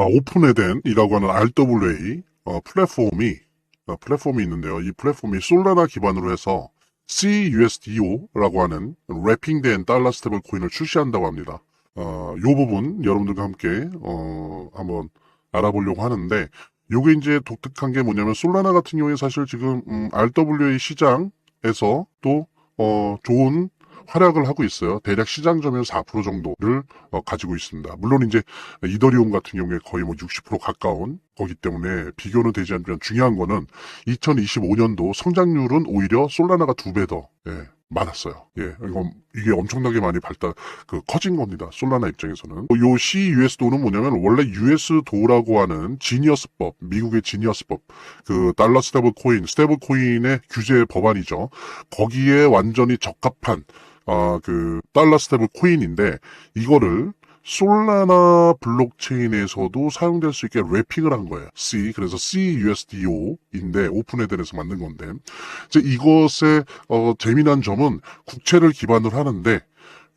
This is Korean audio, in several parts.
오픈에덴이라고 하는 RWA 플랫폼이 있는데요. 이 플랫폼이 솔라나 기반으로 해서 CUSDO라고 하는 래핑된 달러 스테이블 코인을 출시한다고 합니다. 요 부분 여러분들과 함께 한번 알아보려고 하는데, 요게 이제 독특한 게 뭐냐면, 솔라나 같은 경우에 사실 지금 RWA 시장에서 또 좋은 활약을 하고 있어요. 대략 시장 점유율 4% 정도를 가지고 있습니다. 물론 이제 이더리움 같은 경우에 거의 뭐 60% 가까운 거기 때문에 비교는 되지 않지만, 중요한 거는 2025년도 성장률은 오히려 솔라나가 2배 더 많았어요. 이게 엄청나게 많이 커진 겁니다. 솔라나 입장에서는. 요 CUS도는 뭐냐면, 원래 US도라고 하는 지니어스법, 미국의 지니어스법, 그 달러 스테이블 코인의 규제 법안이죠. 거기에 완전히 적합한 그 달러 스테이블 코인인데, 이거를 솔라나 블록체인에서도 사용될 수 있게 래핑을 한 거예요. 그래서 CUSDO인데 오픈에덴에서 만든 건데, 이제 이것의 재미난 점은 국채를 기반으로 하는데,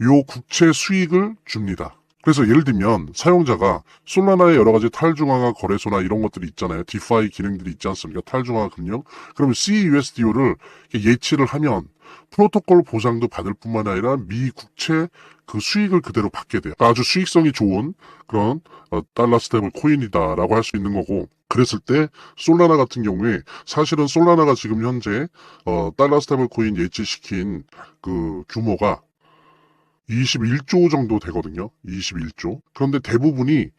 요 국채 수익을 줍니다. 그래서 예를 들면 사용자가 솔라나의 여러 가지 탈중앙화 거래소나 이런 것들이 있잖아요. 디파이 기능들이 있지 않습니까? 탈중앙화 금융. 그러면 CUSDO를 예치를 하면 프로토콜 보상도 받을 뿐만 아니라 미 국채 그 수익을 그대로 받게 돼요. 아주 수익성이 좋은 그런 달러 스테이블 코인이다라고 할 수 있는 거고, 그랬을 때 솔라나 같은 경우에 사실은 솔라나가 지금 현재 달러 스테이블 코인 예치시킨 그 규모가 21조 정도 되거든요. 21조. 그런데 대부분이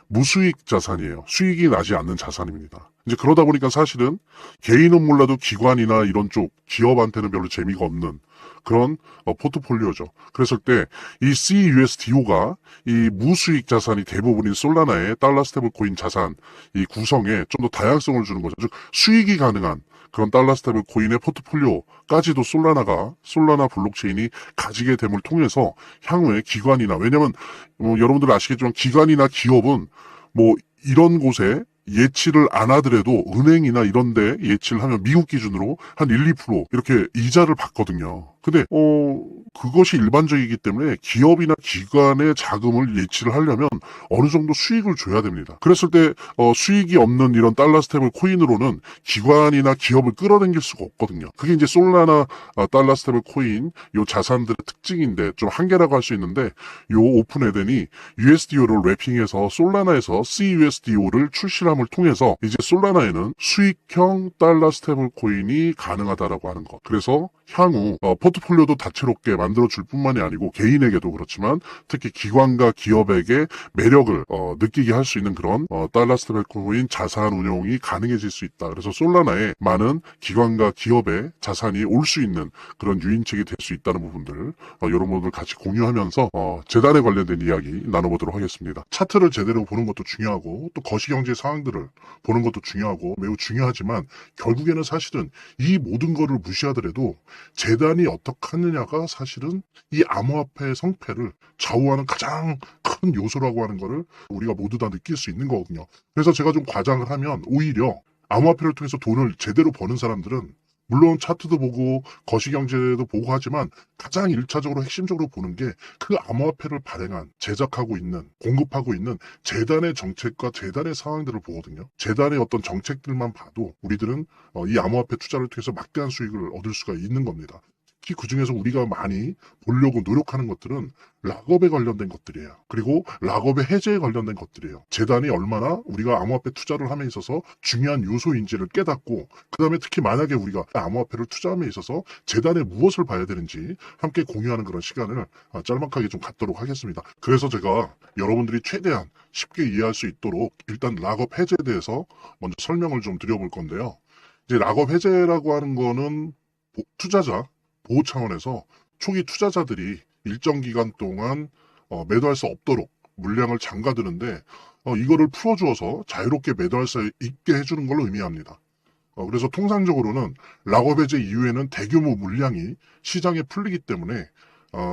무수익 자산이에요. 수익이 나지 않는 자산입니다. 이제 그러다 보니까 사실은 개인은 몰라도 기관이나 이런 쪽 기업한테는 별로 재미가 없는 그런 포트폴리오죠. 그랬을 때 이 CUSDO가 이 무수익 자산이 대부분인 솔라나의 달러 스테이블 코인 자산 이 구성에 좀 더 다양성을 주는 거죠. 즉 수익이 가능한 그런 달러 스테이블 코인의 포트폴리오까지도 솔라나 블록체인이 가지게 됨을 통해서 향후에 기관이나, 왜냐면 여러분들 아시겠지만 기관이나 기업은 뭐 이런 곳에 예치를 안 하더라도 은행이나 이런 데 예치를 하면 미국 기준으로 한 1, 2% 이렇게 이자를 받거든요. 근데 그것이 일반적이기 때문에 기업이나 기관의 자금을 예치를 하려면 어느 정도 수익을 줘야 됩니다. 그랬을 때 수익이 없는 이런 달러 스테이블 코인으로는 기관이나 기업을 끌어당길 수가 없거든요. 그게 이제 솔라나 달러 스테이블 코인 요 자산들의 특징인데, 좀 한계라고 할 수 있는데, 요 오픈에덴이 USDO를 래핑해서 솔라나에서 CUSDO를 출시함을 통해서 이제 솔라나에는 수익형 달러 스테이블 코인이 가능하다라고 하는 것. 그래서 향후 포트폴리오도 다채롭게 만들어줄 뿐만이 아니고 개인에게도 그렇지만 특히 기관과 기업에게 매력을 느끼게 할 수 있는 그런 달러 스테이블 코인 자산 운용이 가능해질 수 있다. 그래서 솔라나에 많은 기관과 기업의 자산이 올 수 있는 그런 유인책이 될 수 있다는 부분들 여러분들 같이 공유하면서 재단에 관련된 이야기 나눠보도록 하겠습니다. 차트를 제대로 보는 것도 중요하고 또 거시경제 상황들을 보는 것도 중요하고 매우 중요하지만, 결국에는 사실은 이 모든 거를 무시하더라도 재단이 어떻게 하느냐가 사실은 이 암호화폐의 성패를 좌우하는 가장 큰 요소라고 하는 거를 우리가 모두 다 느낄 수 있는 거거든요. 그래서 제가 좀 과장을 하면, 오히려 암호화폐를 통해서 돈을 제대로 버는 사람들은 물론 차트도 보고 거시경제도 보고 하지만 가장 1차적으로 핵심적으로 보는 게 그 암호화폐를 발행한, 제작하고 있는, 공급하고 있는 재단의 정책과 재단의 상황들을 보거든요. 재단의 어떤 정책들만 봐도 우리들은 이 암호화폐 투자를 통해서 막대한 수익을 얻을 수가 있는 겁니다. 특히 그중에서 우리가 많이 보려고 노력하는 것들은 락업에 관련된 것들이에요. 그리고 락업의 해제에 관련된 것들이에요. 재단이 얼마나 우리가 암호화폐 투자를 함에 있어서 중요한 요소인지를 깨닫고, 그 다음에 특히 만약에 우리가 암호화폐를 투자함에 있어서 재단에 무엇을 봐야 되는지 함께 공유하는 그런 시간을 짤막하게 좀 갖도록 하겠습니다. 그래서 제가 여러분들이 최대한 쉽게 이해할 수 있도록 일단 락업 해제에 대해서 먼저 설명을 좀 드려볼 건데요. 이제 락업 해제라고 하는 거는 투자자 보호 차원에서 초기 투자자들이 일정 기간 동안 매도할 수 없도록 물량을 잠가두는데, 이거를 풀어주어서 자유롭게 매도할 수 있게 해주는 걸로 의미합니다. 그래서 통상적으로는 락업 해제 이후에는 대규모 물량이 시장에 풀리기 때문에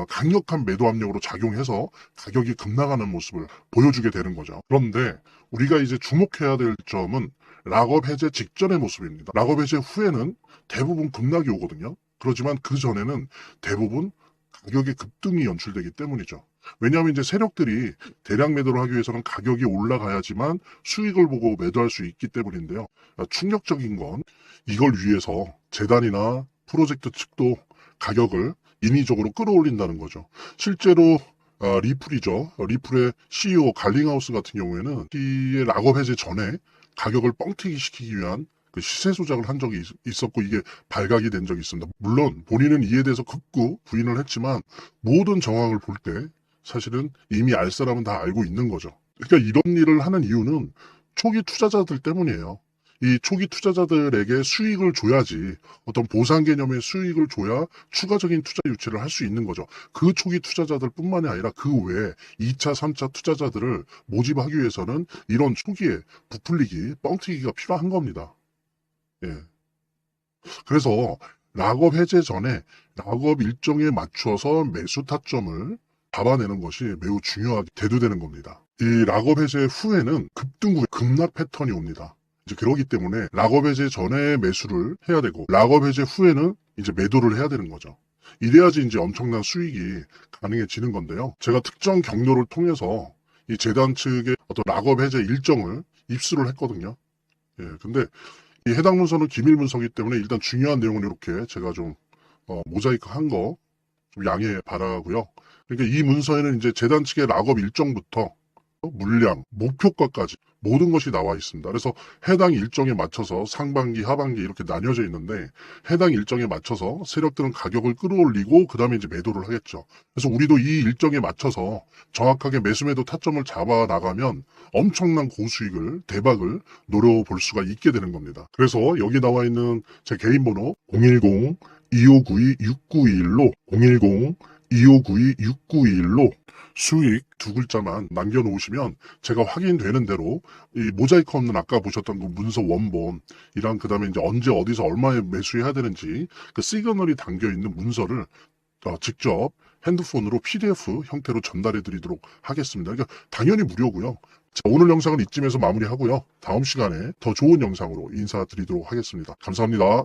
강력한 매도 압력으로 작용해서 가격이 급락하는 모습을 보여주게 되는 거죠. 그런데 우리가 이제 주목해야 될 점은 락업 해제 직전의 모습입니다. 락업 해제 후에는 대부분 급락이 오거든요. 그렇지만 그 전에는 대부분 가격의 급등이 연출되기 때문이죠. 왜냐하면 이제 세력들이 대량 매도를 하기 위해서는 가격이 올라가야지만 수익을 보고 매도할 수 있기 때문인데요. 충격적인 건 이걸 위해서 재단이나 프로젝트 측도 가격을 인위적으로 끌어올린다는 거죠. 실제로 리플이죠. 리플의 CEO 갈링하우스 같은 경우에는 이 락업 해제 전에 가격을 뻥튀기 시키기 위한 그 시세 조작을 한 적이 있었고 이게 발각이 된 적이 있습니다. 물론 본인은 이에 대해서 극구 부인을 했지만 모든 정황을 볼 때 사실은 이미 알 사람은 다 알고 있는 거죠. 그러니까 이런 일을 하는 이유는 초기 투자자들 때문이에요. 이 초기 투자자들에게 수익을 줘야지 어떤 보상 개념의 수익을 줘야 추가적인 투자 유치를 할 수 있는 거죠. 그 초기 투자자들 뿐만이 아니라 그 외에 2차, 3차 투자자들을 모집하기 위해서는 이런 초기에 부풀리기, 뻥튀기가 필요한 겁니다. 예. 그래서 락업 해제 전에 락업 일정에 맞춰서 매수 타점을 잡아내는 것이 매우 중요하게 대두되는 겁니다. 이 락업 해제 후에는 급등 후 급락 패턴이 옵니다. 이제 그러기 때문에 락업 해제 전에 매수를 해야 되고 락업 해제 후에는 이제 매도를 해야 되는 거죠. 이래야지 이제 엄청난 수익이 가능해지는 건데요. 제가 특정 경로를 통해서 이 재단 측의 어떤 락업 해제 일정을 입수를 했거든요. 예, 근데 이 해당 문서는 기밀 문서이기 때문에 일단 중요한 내용은 이렇게 제가 좀 모자이크 한 거 좀 양해 바라고요. 그러니까 이 문서에는 이제 재단 측의 락업 일정부터 물량, 목표가까지 모든 것이 나와 있습니다. 그래서 해당 일정에 맞춰서 상반기, 하반기 이렇게 나뉘어져 있는데 해당 일정에 맞춰서 세력들은 가격을 끌어올리고 그 다음에 이제 매도를 하겠죠. 그래서 우리도 이 일정에 맞춰서 정확하게 매수 매도 타점을 잡아 나가면 엄청난 고수익을, 대박을 노려볼 수가 있게 되는 겁니다. 그래서 여기 나와 있는 제 개인 번호 010-2592-6921로 010-2592-6921로 수익 두 글자만 남겨놓으시면 제가 확인되는 대로 이 모자이크 없는 아까 보셨던 그 문서 원본이랑 그 다음에 이제 언제 어디서 얼마에 매수해야 되는지 그 시그널이 담겨 있는 문서를 직접 핸드폰으로 PDF 형태로 전달해 드리도록 하겠습니다. 그러니까 당연히 무료고요. 자, 오늘 영상은 이쯤에서 마무리하고요. 다음 시간에 더 좋은 영상으로 인사드리도록 하겠습니다. 감사합니다.